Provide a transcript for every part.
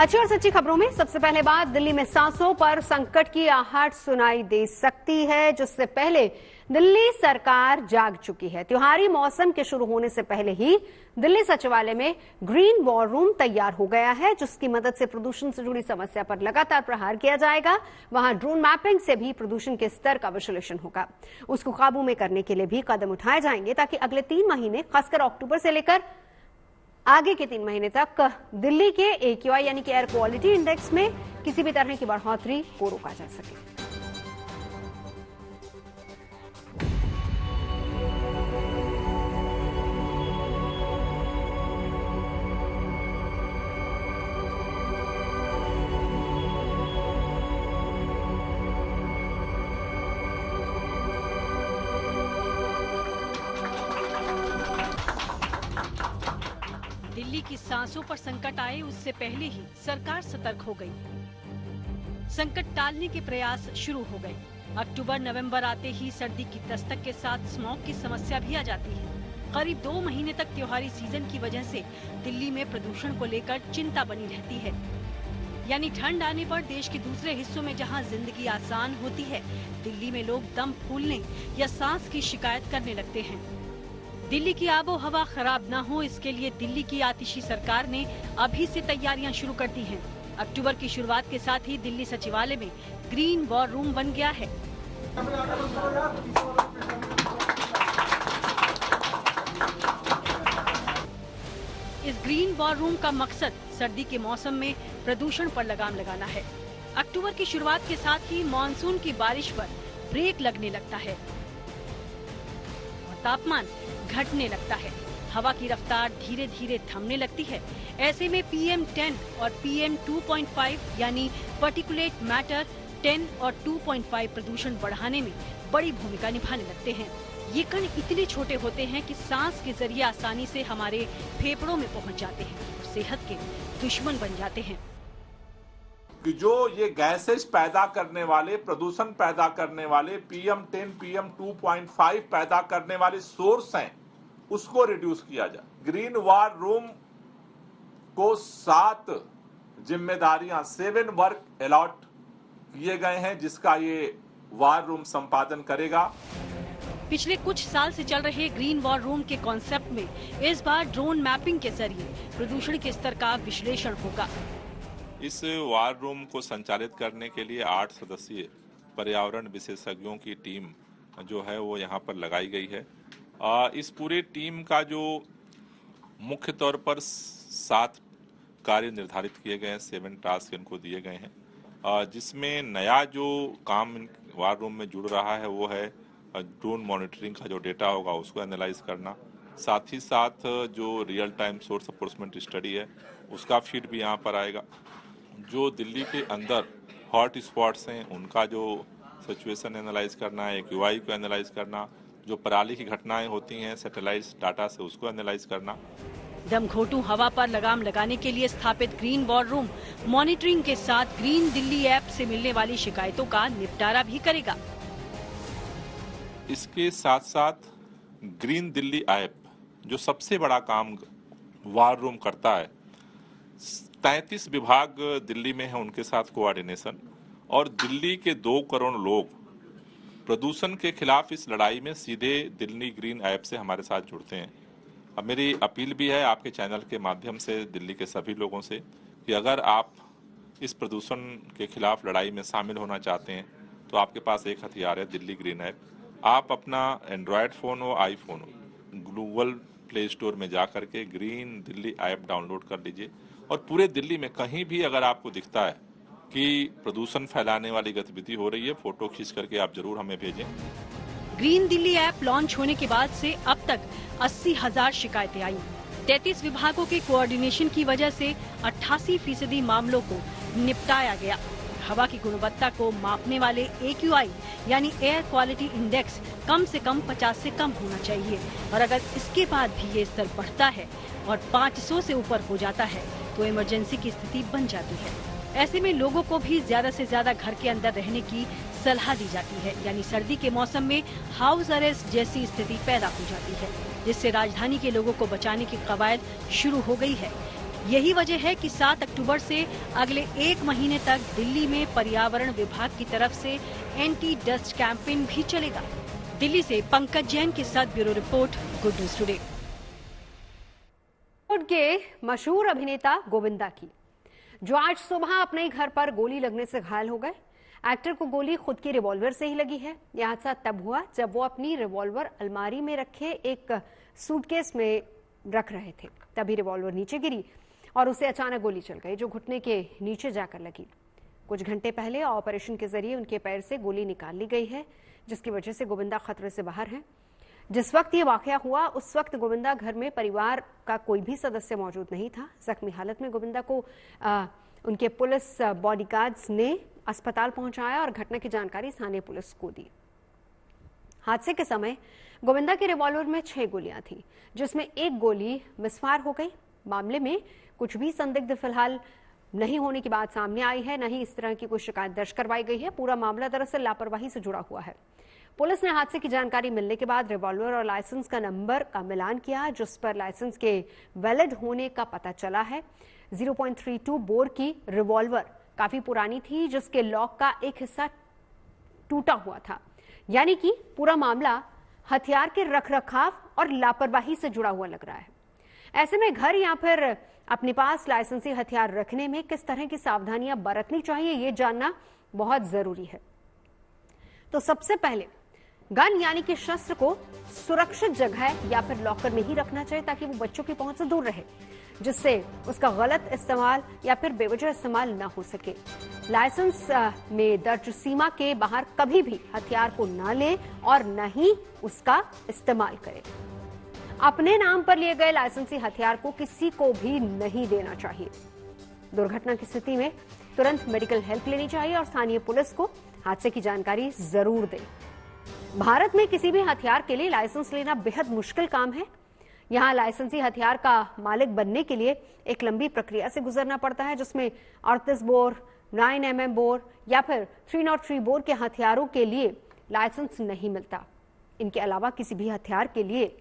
अच्छी और सच्ची खबरों में सबसे पहले बात, दिल्ली में सांसों पर संकट की आहट सुनाई दे सकती है, जिससे पहले दिल्ली सरकार जाग चुकी है। त्योहारी मौसम के शुरू होने से पहले ही दिल्ली सचिवालय में ग्रीन वॉर रूम तैयार हो गया है, जिसकी मदद से प्रदूषण से जुड़ी समस्या पर लगातार प्रहार किया जाएगा। वहां ड्रोन मैपिंग से भी प्रदूषण के स्तर का विश्लेषण होगा। उसको काबू में करने के लिए भी कदम उठाए जाएंगे, ताकि अगले 3 महीने, खासकर अक्टूबर से लेकर आगे के 3 महीने तक दिल्ली के AQI यानी कि एयर क्वालिटी इंडेक्स में किसी भी तरह की बढ़ोतरी को रोका जा सके। दिल्ली की सांसों पर संकट आए उससे पहले ही सरकार सतर्क हो गई। संकट टालने के प्रयास शुरू हो गए। अक्टूबर नवंबर आते ही सर्दी की दस्तक के साथ स्मॉग की समस्या भी आ जाती है। करीब 2 महीने तक त्योहारी सीजन की वजह से दिल्ली में प्रदूषण को लेकर चिंता बनी रहती है। यानी ठंड आने पर देश के दूसरे हिस्सों में जहां जिंदगी आसान होती है, दिल्ली में लोग दम फूलने या सांस की शिकायत करने लगते हैं। दिल्ली की आबो हवा खराब न हो, इसके लिए दिल्ली की आतिशी सरकार ने अभी से तैयारियां शुरू कर दी हैं। अक्टूबर की शुरुआत के साथ ही दिल्ली सचिवालय में ग्रीन वॉर रूम बन गया है। इस ग्रीन वॉर रूम का मकसद सर्दी के मौसम में प्रदूषण पर लगाम लगाना है। अक्टूबर की शुरुआत के साथ ही मानसून की बारिश पर ब्रेक लगने लगता है और तापमान घटने लगता है। हवा की रफ्तार धीरे धीरे थमने लगती है। ऐसे में PM10 और PM 2.5 यानी पार्टिकुलेट मैटर 10 और 2.5 प्रदूषण बढ़ाने में बड़ी भूमिका निभाने लगते हैं। ये कण इतने छोटे होते हैं कि सांस के जरिए आसानी से हमारे फेफड़ों में पहुंच जाते हैं और सेहत के दुश्मन बन जाते हैं। कि जो ये गैसेस पैदा करने वाले, प्रदूषण पैदा करने वाले, PM10, PM 2.5 पैदा करने वाले सोर्स हैं, उसको रिड्यूस किया जाए। ग्रीन वॉर रूम को 7 जिम्मेदारियां, 7 वर्क अलॉट किए गए हैं, जिसका ये वॉर रूम संपादन करेगा। पिछले कुछ साल से चल रहे ग्रीन वॉर रूम के कॉन्सेप्ट में इस बार ड्रोन मैपिंग के जरिए प्रदूषण के स्तर का विश्लेषण होगा। इस वॉर रूम को संचालित करने के लिए 8 सदस्यीय पर्यावरण विशेषज्ञों की टीम जो है वो यहाँ पर लगाई गई है। इस पूरे टीम का जो मुख्य तौर पर 7 कार्य निर्धारित किए गए हैं, 7 टास्क इनको दिए गए हैं, जिसमें नया जो काम वॉर रूम में जुड़ रहा है वो है ड्रोन मॉनिटरिंग का जो डेटा होगा उसको एनालाइज करना। साथ ही साथ जो रियल टाइम सोर्स अप्रोचमेंट स्टडी है उसका फीड भी यहाँ पर आएगा। जो दिल्ली के अंदर हॉट स्पॉट्स हैं उनका जो सिचुएशन एनालाइज करना है, AQI को एनालाइज करना, जो पराली की घटनाएं होती हैं सैटेलाइट डाटा से उसको एनालाइज करना। दमघोंटू हवा पर लगाम लगाने के लिए स्थापित ग्रीन वॉर रूम मॉनिटरिंग के साथ ग्रीन दिल्ली ऐप से मिलने वाली शिकायतों का निपटारा भी करेगा। इसके साथ साथ ग्रीन दिल्ली ऐप जो सबसे बड़ा काम वॉर रूम करता है, 33 विभाग दिल्ली में है, उनके साथ कोऑर्डिनेशन, और दिल्ली के 2 करोड़ लोग प्रदूषण के खिलाफ इस लड़ाई में सीधे दिल्ली ग्रीन ऐप से हमारे साथ जुड़ते हैं। अब मेरी अपील भी है आपके चैनल के माध्यम से दिल्ली के सभी लोगों से कि अगर आप इस प्रदूषण के खिलाफ लड़ाई में शामिल होना चाहते हैं तो आपके पास एक हथियार है, दिल्ली ग्रीन ऐप। आप अपना एंड्रॉयड फ़ोन हो, आईफोन हो, गूगल प्ले स्टोर में जा करके ग्रीन दिल्ली ऐप डाउनलोड कर लीजिए और पूरे दिल्ली में कहीं भी अगर आपको दिखता है कि प्रदूषण फैलाने वाली गतिविधि हो रही है, फोटो खींच करके आप जरूर हमें भेजें। ग्रीन दिल्ली ऐप लॉन्च होने के बाद से अब तक 80,000 शिकायतें आई। 33 विभागों के कोऑर्डिनेशन की वजह से 88% मामलों को निपटाया गया। हवा की गुणवत्ता को मापने वाले AQI यानी एयर क्वालिटी इंडेक्स कम से कम 50 से कम होना चाहिए, और अगर इसके बाद भी ये स्तर बढ़ता है और 500 से ऊपर हो जाता है तो इमरजेंसी की स्थिति बन जाती है। ऐसे में लोगों को भी ज्यादा से ज्यादा घर के अंदर रहने की सलाह दी जाती है, यानी सर्दी के मौसम में हाउस अरेस्ट जैसी स्थिति पैदा हो जाती है, जिससे राजधानी के लोगों को बचाने की कवायद शुरू हो गई है। यही वजह है कि 7 अक्टूबर से अगले 1 महीने तक दिल्ली में पर्यावरण विभाग की तरफ से एंटी डस्ट कैंपेन भी चलेगा। दिल्ली से पंकज जैन के साथ bureau report, good news today. के मशहूर अभिनेता गोविंदा की, जो आज सुबह अपने घर पर गोली लगने से घायल हो गए। एक्टर को गोली खुद की रिवॉल्वर से ही लगी है। यह हादसा तब हुआ जब वो अपनी रिवॉल्वर अलमारी में रखे एक सूटकेस में रख रहे थे। तभी रिवॉल्वर नीचे गिरी और उसे अचानक गोली चल गई, जो घुटने के नीचे जाकर लगी। कुछ घंटे पहले ऑपरेशन के जरिए उनके पैर से गोली निकाल ली गई है, जिसकी वजह से गोविंदा खतरे से बाहर हैं। जिस वक्त ये वाकया हुआ उस वक्त गोविंदा घर में परिवार का कोई भी सदस्य मौजूद नहीं था। जख्मी हालत में गोविंदा को उनके पुलिस बॉडीगार्ड्स ने अस्पताल पहुंचाया और घटना की जानकारी स्थानीय पुलिस को दी। हादसे के समय गोविंदा के रिवॉल्वर में 6 गोलियां थी, जिसमें 1 गोली मिसफायर हो गई। मामले में कुछ भी संदिग्ध फिलहाल नहीं होने की बात सामने आई है, न ही इस तरह की कोई शिकायत दर्ज करवाई गई है। पूरा मामला दरअसल लापरवाही से जुड़ा हुआ है। पुलिस ने हादसे की जानकारी मिलने के बाद रिवॉल्वर और लाइसेंस का नंबर का मिलान किया, जिस पर लाइसेंस के वैलिड होने का पता चला है। 0.32 बोर की रिवॉल्वर काफी पुरानी थी, जिसके लॉक का एक हिस्सा टूटा हुआ था। यानी कि पूरा मामला हथियार के रखरखाव और लापरवाही से जुड़ा हुआ लग रहा है। ऐसे में घर या फिर अपने पास लाइसेंसी हथियार रखने में किस तरह की सावधानियां बरतनी चाहिए, ये जानना बहुत जरूरी है। तो सबसे पहले गन यानी कि शस्त्र को सुरक्षित जगह या फिर लॉकर में ही रखना चाहिए, ताकि वो बच्चों की पहुंच से दूर रहे, जिससे उसका गलत इस्तेमाल या फिर बेवजह इस्तेमाल ना हो सके। लाइसेंस में दर्ज सीमा के बाहर कभी भी हथियार को ना ले और न ही उसका इस्तेमाल करें। अपने नाम पर लिए गए लाइसेंसी हथियार को किसी को भी नहीं देना चाहिए। दुर्घटना की स्थिति में तुरंत मेडिकल हेल्प लेनी चाहिए और स्थानीय पुलिस को हादसे की जानकारी जरूर दें। भारत में किसी भी हथियार के लिए लाइसेंस लेना बेहद मुश्किल काम है। यहाँ लाइसेंसी हथियार का मालिक बनने के लिए एक लंबी प्रक्रिया से गुजरना पड़ता है, जिसमें 38 बोर, 9mm बोर या फिर 303 बोर के हथियारों के लिए लाइसेंस नहीं मिलता। इनके अलावा किसी भी हथियार के लिए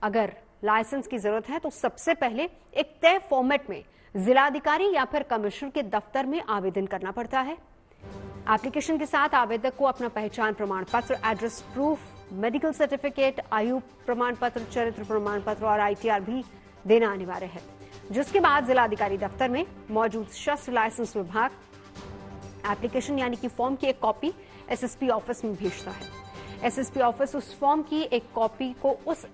अगर लाइसेंस की जरूरत है तो सबसे पहले एक तय फॉर्मेट में जिलाधिकारी या फिर कमिश्नर के दफ्तर में आवेदन करना पड़ता है। एप्लीकेशन के साथ आवेदक को अपना पहचान प्रमाण पत्र, एड्रेस प्रूफ, मेडिकल सर्टिफिकेट, आयु प्रमाण पत्र, चरित्र प्रमाण पत्र और ITR भी देना अनिवार्य है, जिसके बाद जिलाधिकारी दफ्तर में मौजूद शस्त्र लाइसेंस विभाग एप्लीकेशन यानी कि फॉर्म की एक कॉपी SSP ऑफिस में भेजता है। SSP ऑफिस उस फॉर्म की एक कॉपी को उस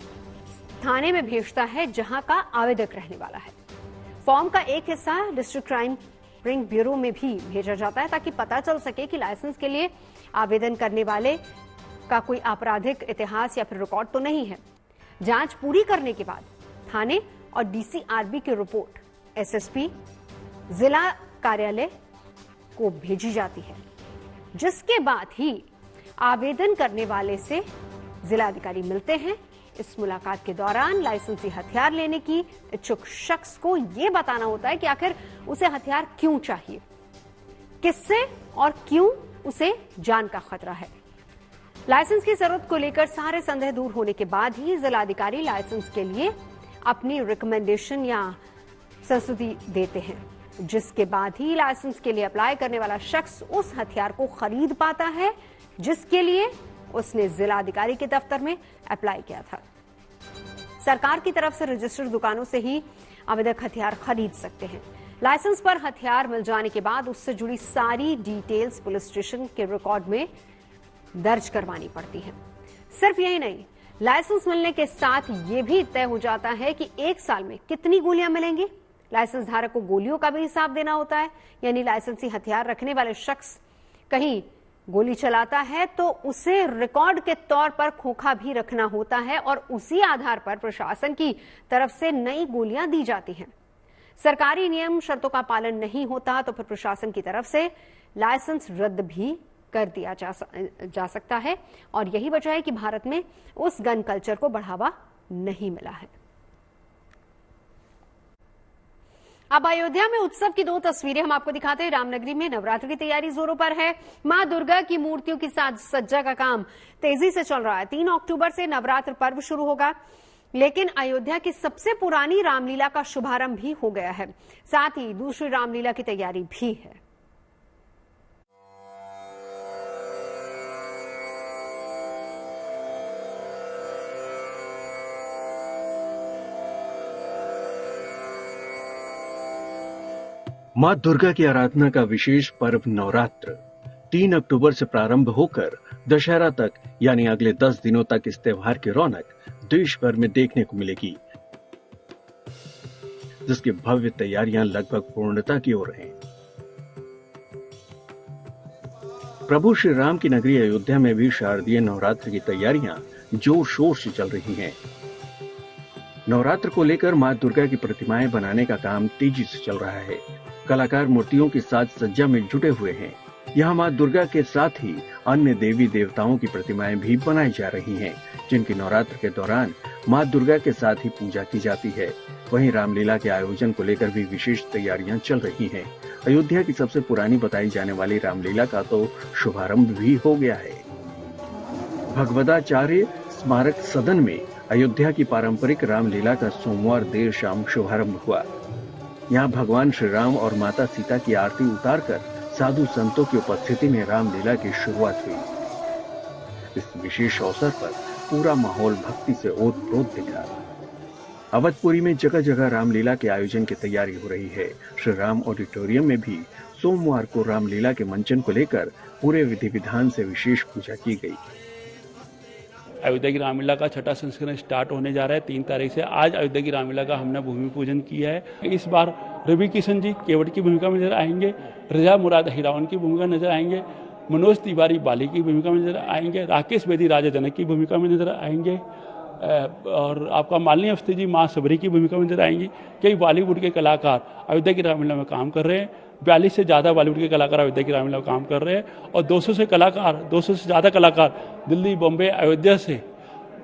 थाने में भेजता है जहां का आवेदक रहने वाला है। फॉर्म का एक हिस्सा डिस्ट्रिक्ट क्राइम रिंग ब्यूरो में भी भेजा जाता है, ताकि पता चल सके कि लाइसेंस के लिए आवेदन करने वाले का कोई आपराधिक इतिहास या फिर रिकॉर्ड तो नहीं है। जांच पूरी करने के बाद थाने और DCRB की रिपोर्ट SSP जिला कार्यालय को भेजी जाती है, जिसके बाद ही आवेदन करने वाले से जिलाधिकारी मिलते हैं। इस मुलाकात के दौरान लाइसेंसी हथियार लेने की इच्छुक शख्स को यह बताना होता है कि आखिर उसे हथियार क्यों चाहिए, किससे और क्यों उसे जान का खतरा है। लाइसेंस की जरूरत को लेकर सारे संदेह दूर होने के बाद ही जिलाधिकारी लाइसेंस के लिए अपनी रिकमेंडेशन या संस्तुति देते हैं, जिसके बाद ही लाइसेंस के लिए अप्लाई करने वाला शख्स उस हथियार को खरीद पाता है जिसके लिए उसने जिलाधिकारी के दफ्तर में अप्लाई किया था। सरकार की तरफ से रजिस्टर्ड दुकानों से ही आवेदक हथियार खरीद सकते हैं। लाइसेंस पर हथियार मिल जाने के बाद उससे जुड़ी सारी डिटेल्स पुलिस स्टेशन के रिकॉर्ड में दर्ज करवानी पड़ती है। सिर्फ यही नहीं, लाइसेंस मिलने के साथ ये भी तय हो जाता है कि 1 साल में कितनी गोलियां मिलेंगी। लाइसेंस धारक को गोलियों का भी हिसाब देना होता है, यानी लाइसेंसी हथियार रखने वाले शख्स कहीं गोली चलाता है तो उसे रिकॉर्ड के तौर पर खोखा भी रखना होता है और उसी आधार पर प्रशासन की तरफ से नई गोलियां दी जाती हैं। सरकारी नियम शर्तों का पालन नहीं होता तो फिर प्रशासन की तरफ से लाइसेंस रद्द भी कर दिया जा सकता है, और यही वजह है कि भारत में उस गन कल्चर को बढ़ावा नहीं मिला है। अब अयोध्या में उत्सव की 2 तस्वीरें हम आपको दिखाते हैं। रामनगरी में नवरात्र की तैयारी जोरों पर है। मां दुर्गा की मूर्तियों की साज सज्जा का काम तेजी से चल रहा है। 3 अक्टूबर से नवरात्र पर्व शुरू होगा। लेकिन अयोध्या की सबसे पुरानी रामलीला का शुभारंभ भी हो गया है। साथ ही दूसरी रामलीला की तैयारी भी है। मां दुर्गा की आराधना का विशेष पर्व नवरात्र 3 अक्टूबर से प्रारंभ होकर दशहरा तक यानी अगले 10 दिनों तक इस त्योहार की रौनक देश भर में देखने को मिलेगी, जिसकी भव्य तैयारियां लगभग पूर्णता की ओर हैं। प्रभु श्री राम की नगरी अयोध्या में भी शारदीय नवरात्र की तैयारियां जोर शोर से चल रही हैं। नवरात्र को लेकर मां दुर्गा की प्रतिमाएं बनाने का काम तेजी से चल रहा है। कलाकार मूर्तियों की साज सज्जा में जुटे हुए हैं। यहाँ मां दुर्गा के साथ ही अन्य देवी देवताओं की प्रतिमाएं भी बनाई जा रही हैं, जिनकी नवरात्र के दौरान मां दुर्गा के साथ ही पूजा की जाती है। वहीं रामलीला के आयोजन को लेकर भी विशेष तैयारियां चल रही हैं। अयोध्या की सबसे पुरानी बताई जाने वाली रामलीला का तो शुभारंभ भी हो गया है। भगवदाचार्य स्मारक सदन में अयोध्या की पारंपरिक रामलीला का सोमवार देर शाम शुभारंभ हुआ। यहाँ भगवान श्री राम और माता सीता की आरती उतारकर साधु संतों की उपस्थिति में रामलीला की शुरुआत हुई। इस विशेष अवसर पर पूरा माहौल भक्ति से ओत-प्रोत दिखा। अवधपुरी में जगह जगह रामलीला के आयोजन की तैयारी हो रही है। श्री राम ऑडिटोरियम में भी सोमवार को रामलीला के मंचन को लेकर पूरे विधि विधान से विशेष पूजा की गई। अयोध्या की रामलीला का छठा संस्करण स्टार्ट होने जा रहा है 3 तारीख से। आज अयोध्या की रामलीला का हमने भूमि पूजन किया है। इस बार रवि किशन जी केवट की भूमिका में नजर आएंगे, रजा मुराद हिरावन की भूमिका नजर आएंगे, मनोज तिवारी बाली की भूमिका में नजर आएंगे, राकेश बेदी राजा जनक की भूमिका में नजर आएंगे और आपका मालिनी अवस्थी जी माँ सबरी की भूमिका में नजर आएंगी। कई बॉलीवुड के कलाकार अयोध्या की रामलीला में काम कर रहे हैं। 42 से ज्यादा बॉलीवुड के कलाकार अयोध्या की रामलीला में काम कर रहे हैं और 200 से ज्यादा कलाकार दिल्ली, बॉम्बे, अयोध्या से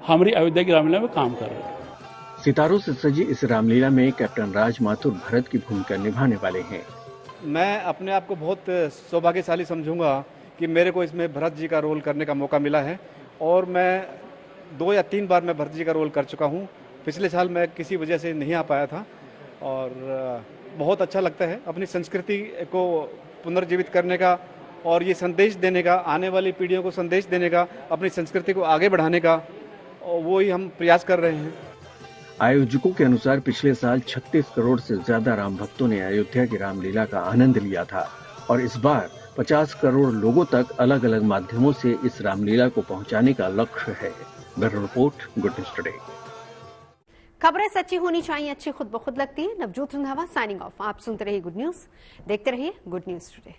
हमारी अयोध्या की रामलीला में काम कर रहे हैं। सितारों से सजी इस रामलीला में कैप्टन राज माथुर भरत की भूमिका निभाने वाले हैं। मैं अपने आप को बहुत सौभाग्यशाली समझूंगा कि मेरे को इसमें भरत जी का रोल करने का मौका मिला है और मैं 2 या 3 बार मैं भरत जी का रोल कर चुका हूं। पिछले साल मैं किसी वजह से नहीं आ पाया था और बहुत अच्छा लगता है अपनी संस्कृति को पुनर्जीवित करने का और ये संदेश देने का, आने वाली पीढ़ियों को संदेश देने का, अपनी संस्कृति को आगे बढ़ाने का, वो ही हम प्रयास कर रहे हैं। आयोजकों के अनुसार पिछले साल 36 करोड़ से ज्यादा राम भक्तों ने अयोध्या की रामलीला का आनंद लिया था और इस बार 50 करोड़ लोगों तक अलग अलग माध्यमों से इस रामलीला को पहुंचाने का लक्ष्य है। Bureau report, good news today. खबरें सच्ची होनी चाहिए, अच्छी खुद ब खुद लगती है। Navjot Randhawa signing off. आप सुनते रहिए गुड न्यूज, देखते रहिए गुड न्यूज टुडे।